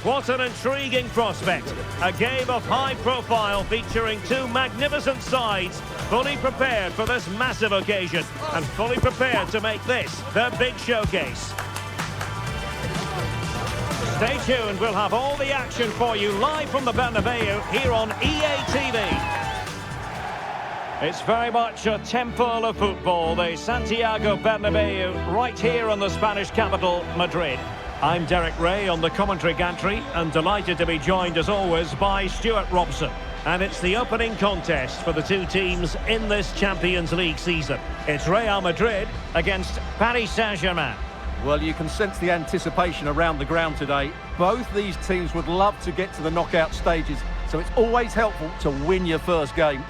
What an intriguing prospect. A game of high profile featuring two magnificent sides, fully prepared for this massive occasion and fully prepared to make this their big showcase. Stay tuned, we'll have all the action for you live from the Bernabeu here on EA TV. It's very much a temple of football, the Santiago Bernabeu, right here in the Spanish capital, Madrid. I'm Derek Ray on the commentary gantry and delighted to be joined as always by Stuart Robson. And it's the opening contest for the two teams in this Champions League season. It's Real Madrid against Paris Saint-Germain. Well, you can sense the anticipation around the ground today. Both these teams would love to get to the knockout stages, so it's always helpful to win your first game.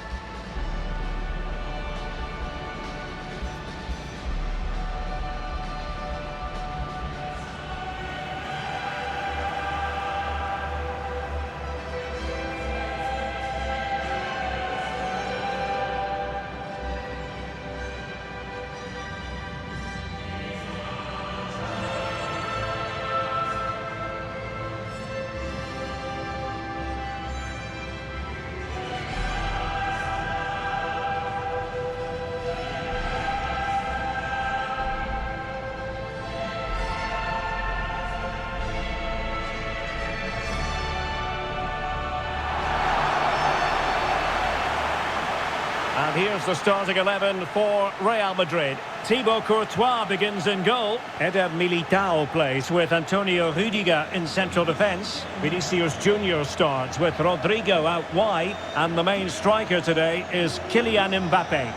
And here's the starting 11 for Real Madrid. Thibaut Courtois begins in goal. Eder Militao plays with Antonio Rüdiger in central defence. Vinicius Junior starts with Rodrigo out wide. And the main striker today is Kylian Mbappé.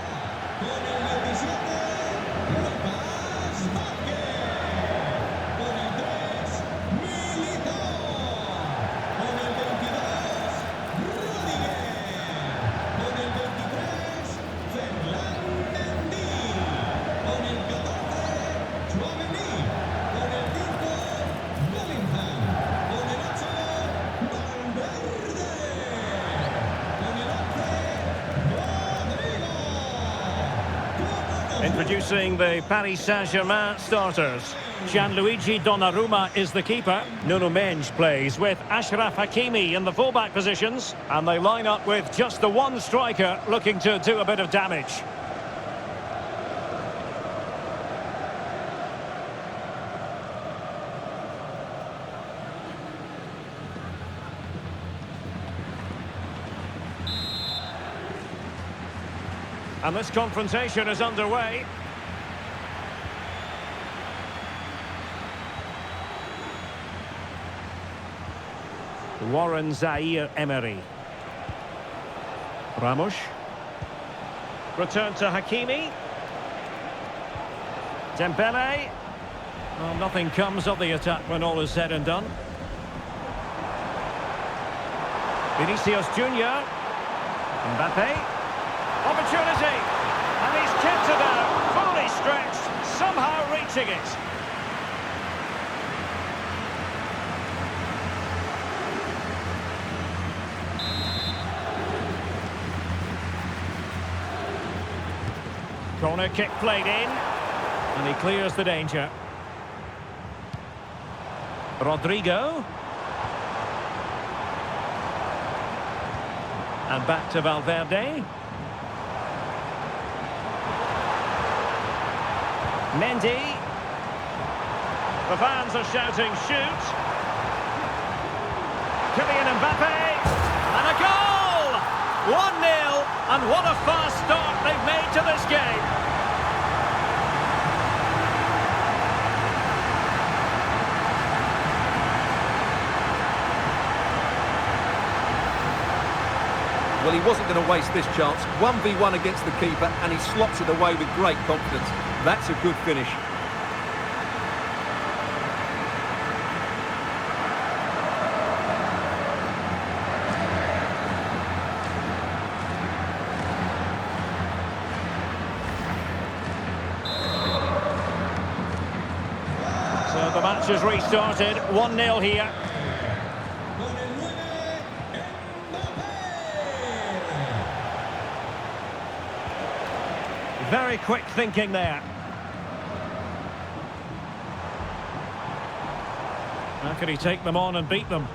Introducing the Paris Saint-Germain starters. Gianluigi Donnarumma is the keeper. Nuno Mendes plays with Achraf Hakimi in the fullback positions. And they line up with just the one striker looking to do a bit of damage. And this confrontation is underway. Warren Zaïre-Emery. Ramos. Return to Hakimi. Dembele. Well, nothing comes of the attack when all is said and done. Vinicius Junior. Mbappé. Opportunity, and he's kicked it out, fully stretched, somehow reaching it. Corner kick played in, and he clears the danger. Rodrigo. And back to Valverde. Mendy. The fans are shouting, shoot. Kylian Mbappé. And a goal! 1-0. And what a fast start they've made to this game. Well, he wasn't going to waste this chance. 1v1 against the keeper, and he slots it away with great confidence. That's a good finish. So the match has restarted. 1-0 here. Very quick thinking there. How can he take them on and beat them?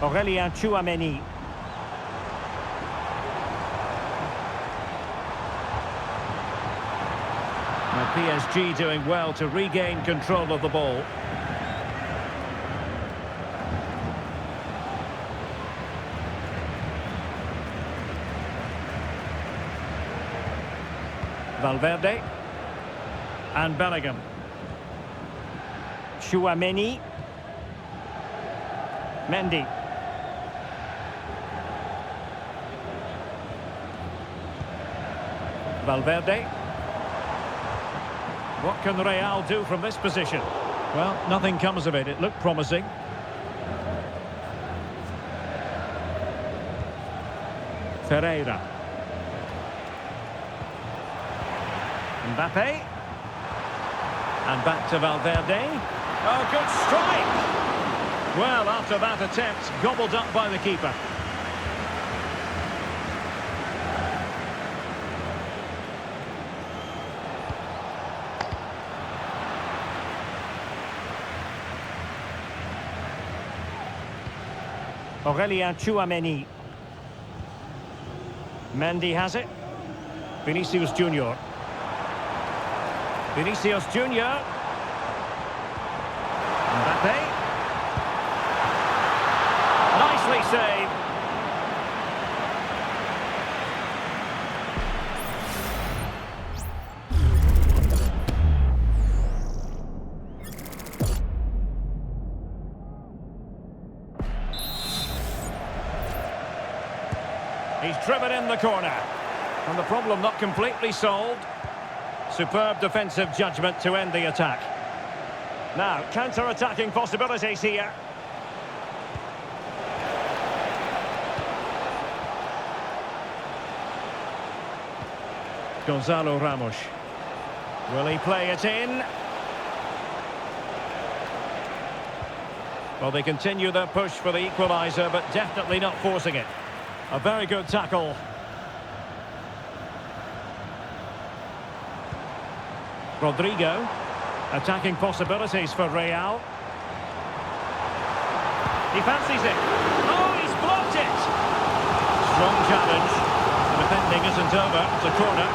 Aurélien Tchouaméni. Now PSG doing well to regain control of the ball. Valverde and Bellingham. Tchouaméni. Mendy. Valverde. What can Real do from this position? Well, nothing comes of it. It looked promising. Ferreira. Mbappé. And back to Valverde. Oh, good strike! Well, after that attempt, gobbled up by the keeper. Aurélien Tchouaméni. Mendy has it. Vinicius Junior. Vinicius Junior. Mbappé. Nicely saved. He's driven in the corner. And the problem not completely solved. Superb defensive judgment to end the attack. Now, counter-attacking possibilities here. Gonzalo Ramos. Will he play it in? Well, they continue their push for the equaliser, but definitely not forcing it. A very good tackle. Rodrigo. Attacking possibilities for Real. He fancies it. Oh, he's blocked it! Strong challenge. The defending isn't over. It's a corner.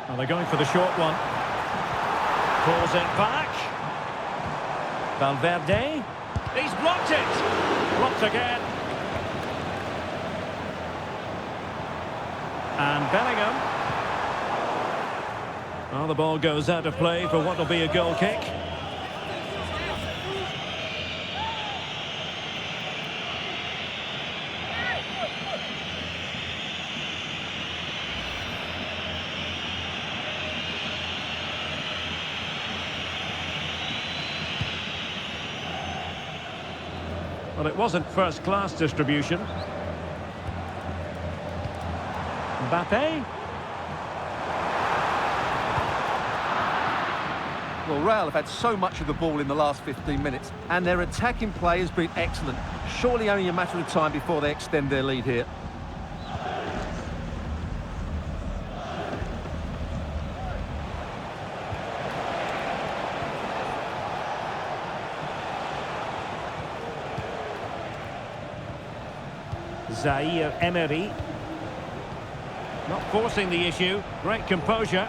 Well, they're going for the short one. Pulls it back. Valverde. He's blocked it. Blocked again. And Bellingham. Well, the ball goes out of play for what will be a goal kick. Well, it wasn't first-class distribution. Mbappé. Well, Real have had so much of the ball in the last 15 minutes, and their attacking play has been excellent. Surely only a matter of time before they extend their lead here. Zaire Emery. Not forcing the issue. Great composure.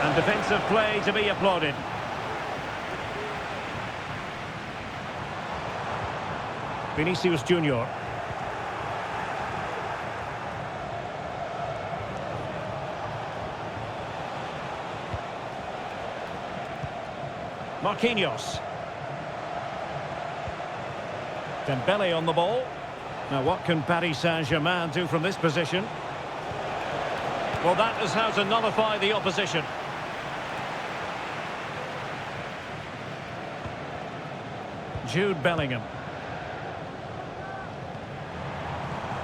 And defensive play to be applauded. Vinicius Junior. Marquinhos. Dembele on the ball. Now what can Paris Saint-Germain do from this position? Well, that is how to nullify the opposition. Jude Bellingham.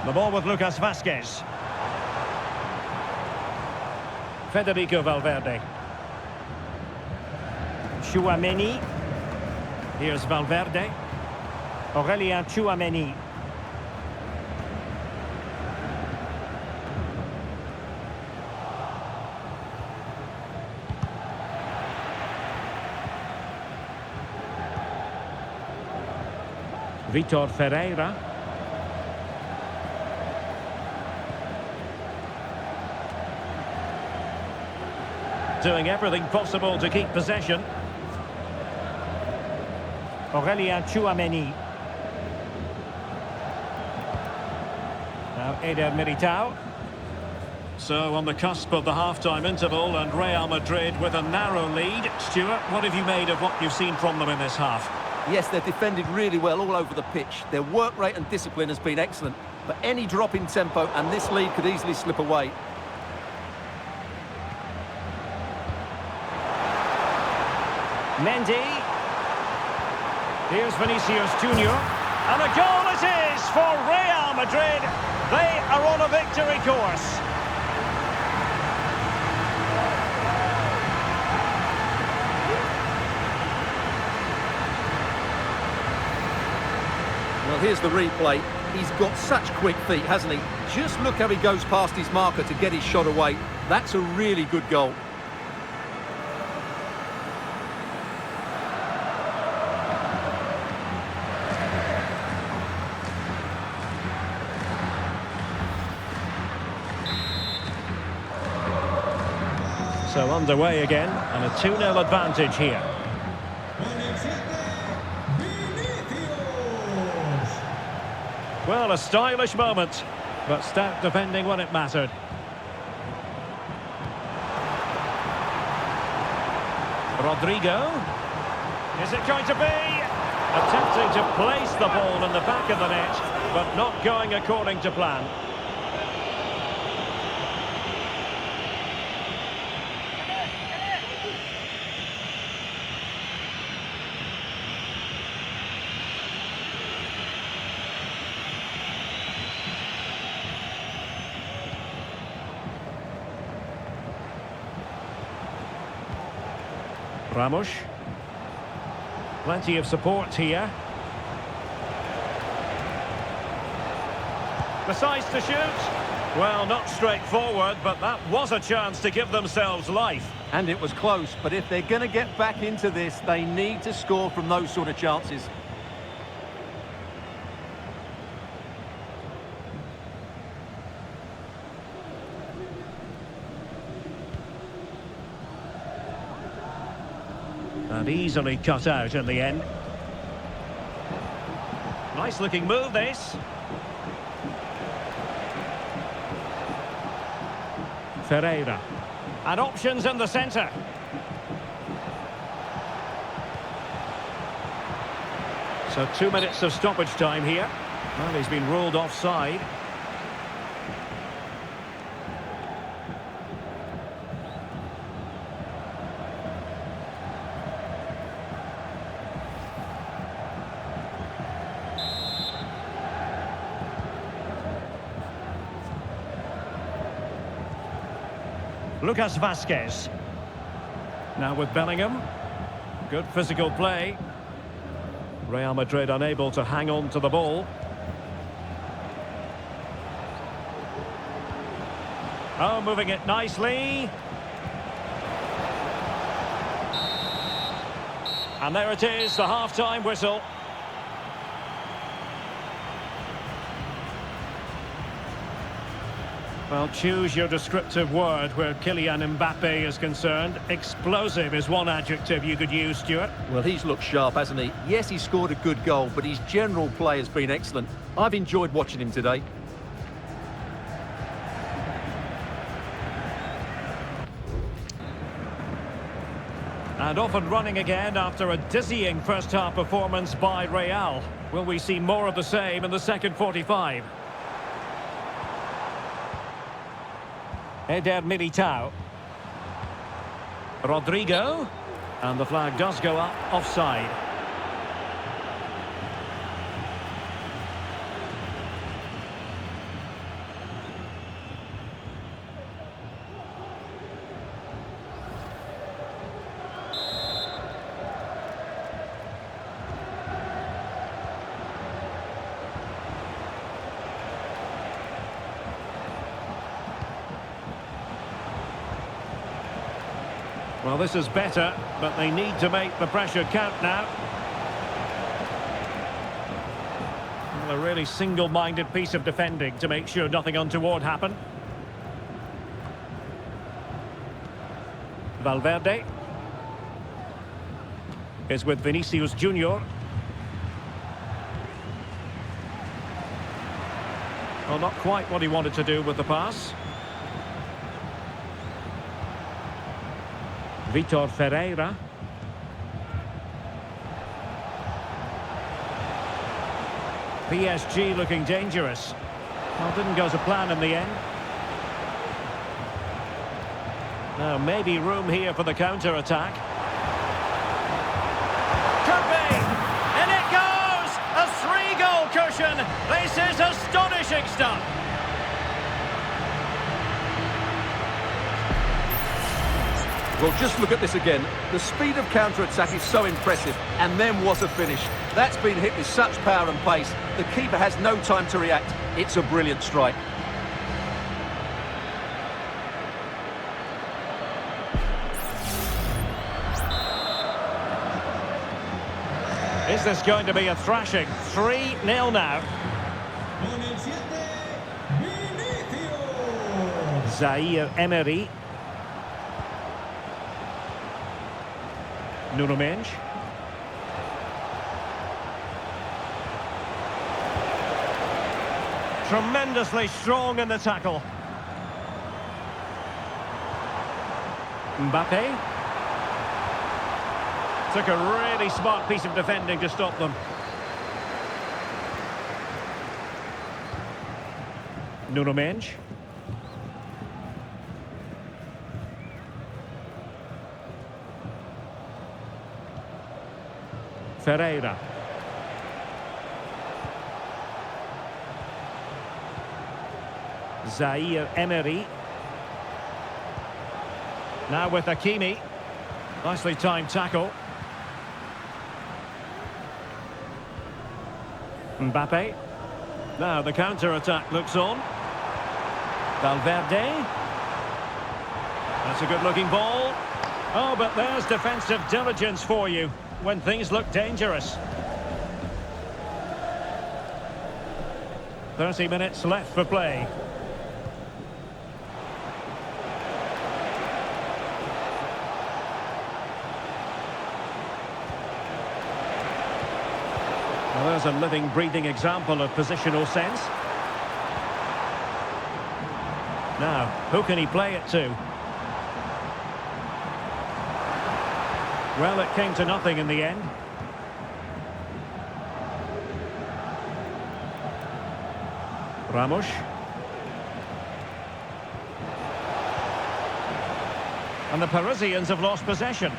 The ball with Lucas Vazquez. Federico Valverde. Tchouaméni. Here's Valverde. Aurélien Tchouaméni. Vitor Ferreira. Doing everything possible to keep possession. Aurélien Tchouaméni. Now Eder Militao. So on the cusp of the half-time interval, and Real Madrid with a narrow lead. Stuart, what have you made of what you've seen from them in this half? Yes, they've defended really well all over the pitch. Their work rate and discipline has been excellent. But any drop in tempo and this lead could easily slip away. Mendy. Here's Vinicius Junior. And a goal it is for Real Madrid. They are on a victory course. Well, here's the replay. He's got such quick feet, hasn't he? Just look how he goes past his marker to get his shot away. That's a really good goal. So underway again, and a 2-0 advantage here. Well, a stylish moment, but stout defending when it mattered. Rodrigo. Is it going to be? Attempting to place the ball in the back of the net, but not going according to plan. Ramos. Plenty of support here. Decides to shoot. Well, not straightforward, but that was a chance to give themselves life. And it was close, but if they're going to get back into this, they need to score from those sort of chances. And easily cut out in the end. Nice looking move, this. Ferreira. And options in the centre. So 2 minutes of stoppage time here. Well, he's been ruled offside. Lucas Vazquez. Now with Bellingham. Good physical play. Real Madrid unable to hang on to the ball. Oh, moving it nicely. And there it is, the half-time whistle. Well, choose your descriptive word where Kylian Mbappé is concerned. Explosive is one adjective you could use, Stuart. Well, he's looked sharp, hasn't he? Yes, he scored a good goal, but his general play has been excellent. I've enjoyed watching him today. And off and running again after a dizzying first-half performance by Real. Will we see more of the same in the second 45? Eder Militao. Rodrigo. And the flag does go up, offside. Well, this is better, but they need to make the pressure count now. Well, a really single-minded piece of defending to make sure nothing untoward happened. Valverde is with Vinicius Junior. Well, not quite what he wanted to do with the pass. Vitor Ferreira. PSG looking dangerous. Well, didn't go to plan in the end. Now, maybe room here for the counter-attack. Could be! And it goes! A 3-goal cushion! This is astonishing stuff! Well, just look at this again. The speed of counter-attack is so impressive. And then what a finish. That's been hit with such power and pace. The keeper has no time to react. It's a brilliant strike. Is this going to be a thrashing? 3-0 now. Zaire Emery. Nuno Mendes. Tremendously strong in the tackle. Mbappé. Took a really smart piece of defending to stop them. Nuno Mendes. Ferreira. Zaire Emery. Now with Hakimi. Nicely timed tackle. Mbappe. Now the counter-attack looks on. Valverde. That's a good-looking ball. Oh, but there's defensive diligence for you when things look dangerous. 30 minutes left for play. Well, there's a living, breathing example of positional sense. Now, who can he play it to? Well, it came to nothing in the end. Ramos. And the Parisians have lost possession.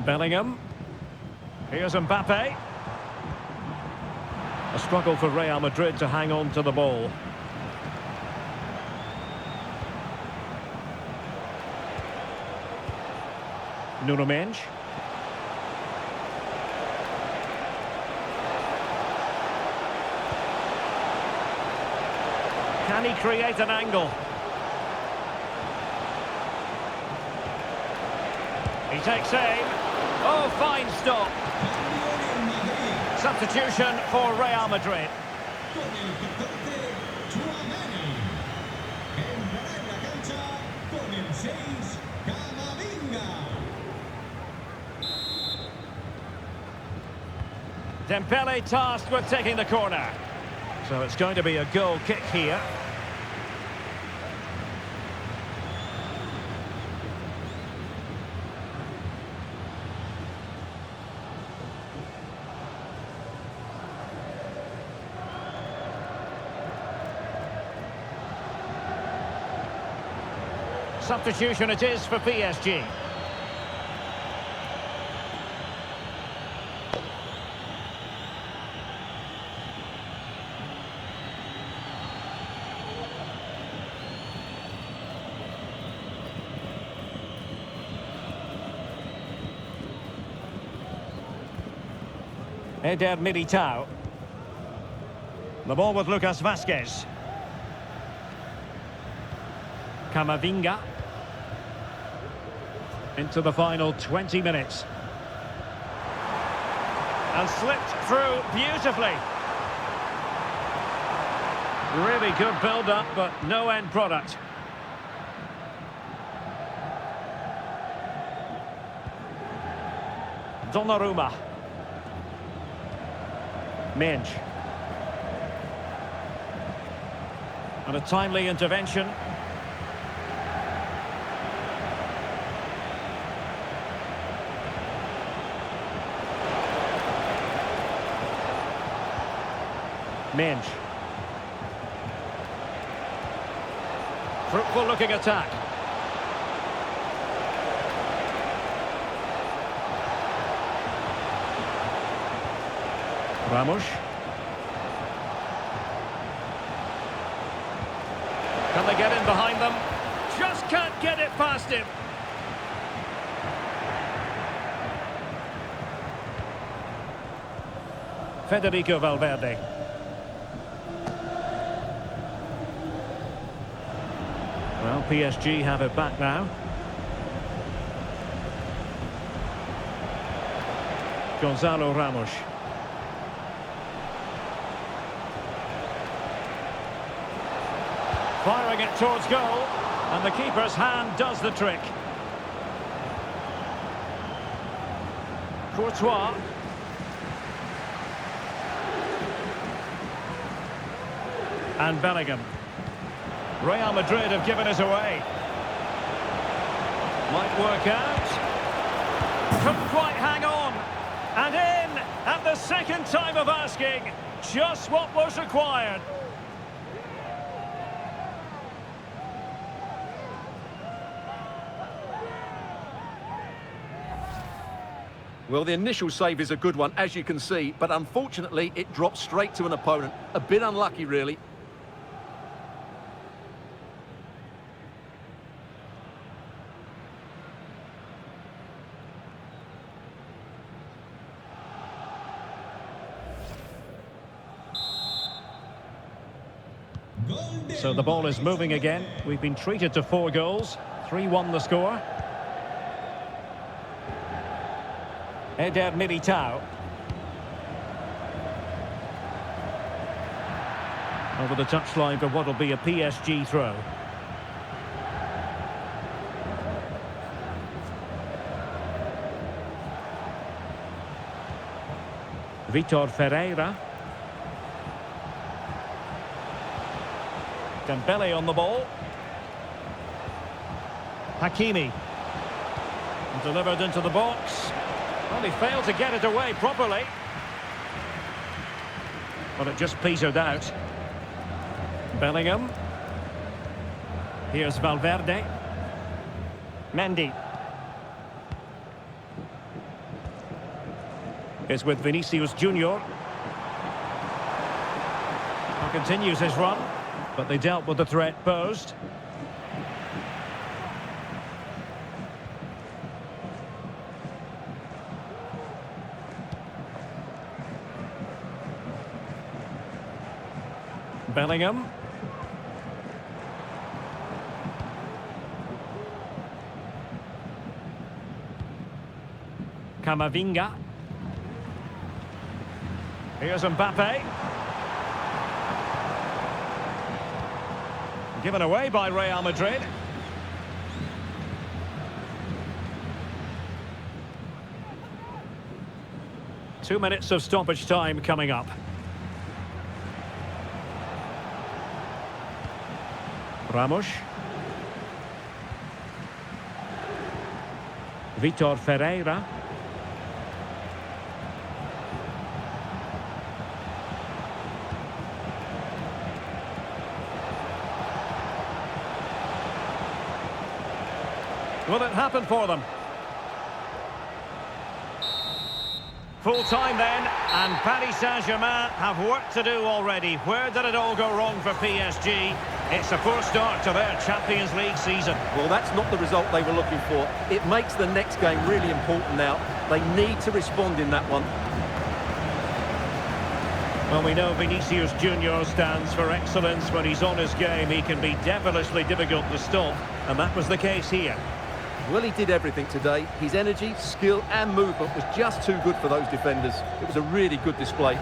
Bellingham. Here's Mbappe. A struggle for Real Madrid to hang on to the ball. Nuno Mendes. Can he create an angle? He takes aim. Oh, fine stop. Substitution for Real Madrid. Dembele tasked with taking the corner. So it's going to be a goal kick here. Substitution it is for PSG. Eder Militao. The ball with Lucas Vazquez. Camavinga. Into the final 20 minutes. And slipped through beautifully. Really good build-up, but no end product. Donnarumma. Minge. And a timely intervention. Minge. Fruitful looking attack. Ramos. Can they get in behind them? Just can't get it past him. Federico Valverde. Well, PSG have it back now. Gonzalo Ramos. Firing it towards goal, and the keeper's hand does the trick. Courtois. And Bellingham. Real Madrid have given us away. Might work out. Couldn't quite hang on. And in at the second time of asking. Just what was required. Well, the initial save is a good one, as you can see, but unfortunately it drops straight to an opponent. A bit unlucky, really. So the ball is moving again. We've been treated to 4 goals. 3-1 the score. Eder Militao. Over the touchline for what will be a PSG throw. Vitor Ferreira. Dembele on the ball. Hakimi. Delivered into the box. Well, he failed to get it away properly. Well, it just petered out. Bellingham. Here's Valverde. Mendy. It's with Vinicius Junior. Continues his run, but they dealt with the threat posed. Bellingham. Camavinga. Here's Mbappe. Given away by Real Madrid. Two minutes of stoppage time coming up. Ramos. Vitor Ferreira. Will it happen for them? Full time then, and Paris Saint-Germain have work to do already. Where did it all go wrong for PSG? It's a poor start to their Champions League season. Well, that's not the result they were looking for. It makes the next game really important now. They need to respond in that one. Well, we know Vinicius Junior stands for excellence. When he's on his game, he can be devilishly difficult to stop, and that was the case here. Well, he did everything today. His energy, skill and movement was just too good for those defenders. It was a really good display.